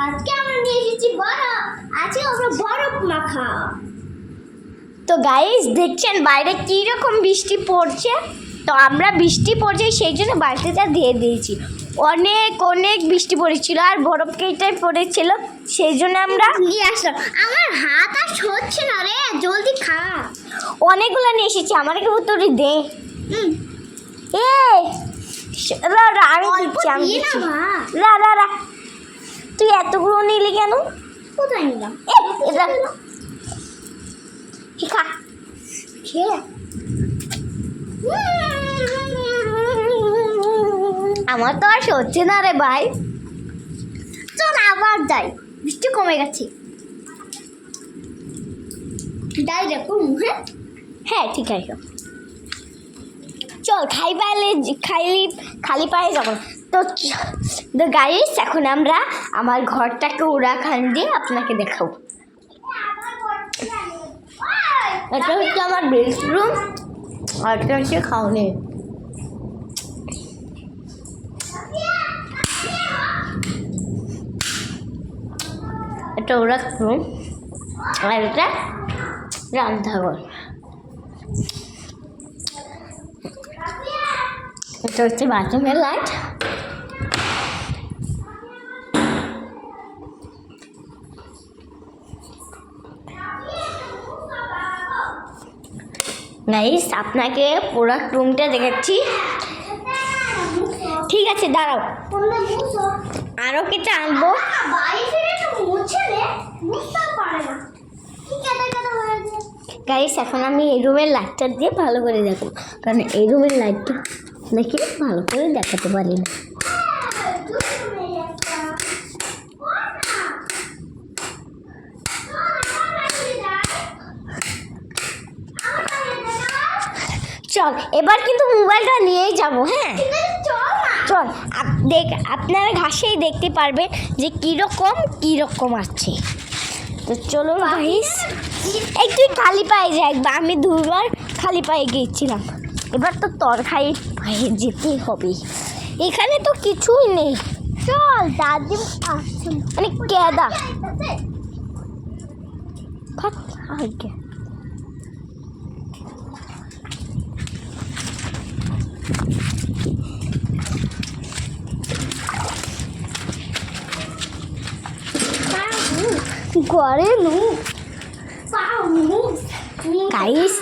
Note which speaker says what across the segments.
Speaker 1: আজকে আমরা নিয়ে এসেছি বরফ। আজকে আমরা বরফ মাখা।
Speaker 2: তো গাইস দেখছেন বাইরে কী রকম বৃষ্টি পড়ছে। তো আমরা বৃষ্টি পড়ছে সেই জন্য বালতিটা দিয়ে দিয়েছি। অনেক অনেক বৃষ্টি পড়েছিল আর বরফ কেটে পড়েছিল, সেই জন্য আমরা
Speaker 1: নিয়ে আসলাম। আমার হাত আর সরছে না রে, জলদি খা।
Speaker 2: অনেকগুলো নিয়ে এসেছি। আমার কেউ তোর দে। এ আমি দিচ্ছি, আমি দিচ্ছি। রা তুই এতগুলো নিলি কেন?
Speaker 1: কোথায় নিলাম?
Speaker 2: এটা খা
Speaker 1: খেয়ে
Speaker 2: আমার তো আর সরছে না রে ভাই।
Speaker 1: চল আবার যাই, বৃষ্টি কমে গেছে। যাই দেখো মুখে।
Speaker 2: হ্যাঁ ঠিক আছে, চল খালি পায়ে যাবো। তো গাইস এখন আমরা আমার ঘরটাকে উড়াখান দিয়ে আপনাকে দেখাবো। এটা হচ্ছে আমার বেডরুম আর এটা হচ্ছে খাওয়ানি। এটা উড়াখান আর এটা রান্নাঘর। এটা হচ্ছে বাথরুমের লাইট। গাইস আপনাকে পুরো রুমটা দেখাচ্ছি। ঠিক আছে দাঁড়াও, আরও কিছু আনবো। গাইস এখন আমি এই রুমের লাইটটা দিয়ে ভালো করে দেখো, কারণ এই রুমের লাইটটা দেখি ভালো করে দেখাতে পারি না। চল এবার কিন্তু মোবাইলটা নিয়েই যাবো। হ্যাঁ চল আপনারা ঘাসেই দেখতে পারবেন যে কীরকম আছে। তো চলো গাইস, তুই খালি পায়ে যাই। আমি দুবার খালি পায়ে গিয়েছিলাম, এবার তো খালি পায়ে যেতেই হবে। এখানে তো কিছুই নেই।
Speaker 1: চল দাদি
Speaker 2: মানে কেদা আগে ঘরে গাইস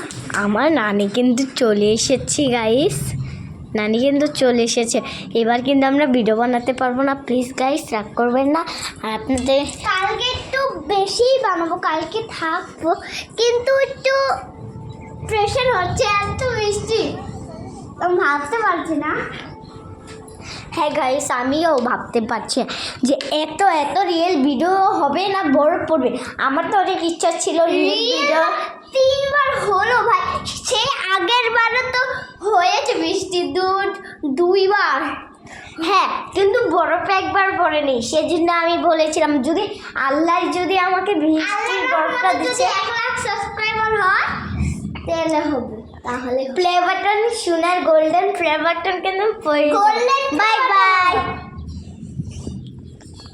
Speaker 2: আমার নানি কিন্তু চলে এসেছে। গাইস নানি কিন্তু চলে এসেছে। এবার কিন্তু আমরা ভিডিও বানাতে পারবো না, প্লিজ গাইস রাগ করবেন না। আর আপনাদের
Speaker 1: কালকে একটু বেশি বানাবো, কালকে থাকবো, কিন্তু একটু প্রেশার হচ্ছে, এত বৃষ্টি আমি ভাবতে পারছি না।
Speaker 2: হ্যাঁ গাইস আমিও ভাবতে পারছি যে এত রিয়েল ভিডিও হবে না বরফ পড়বে। আমার তো অনেক ইচ্ছা ছিল রিয়েল ভিডিও।
Speaker 1: 3 বার হলো ভাই, সেই আগের বারও তো হয়েছে বৃষ্টি 2 বার।
Speaker 2: হ্যাঁ কিন্তু বরফ একবার পড়েনি, সেজন্য আমি বলেছিলাম যদি আল্লাহ যদি আমাকে বৃষ্টির বরফটা দিচ্ছে
Speaker 1: 1 লাখ সাবস্ক্রাইবার হয় তাহলে হবে। তাহলে
Speaker 2: প্লে বাটন সোনার গোল্ডেন প্লে বাটন কেন?
Speaker 1: গোল্ডেন।
Speaker 2: Bye bye.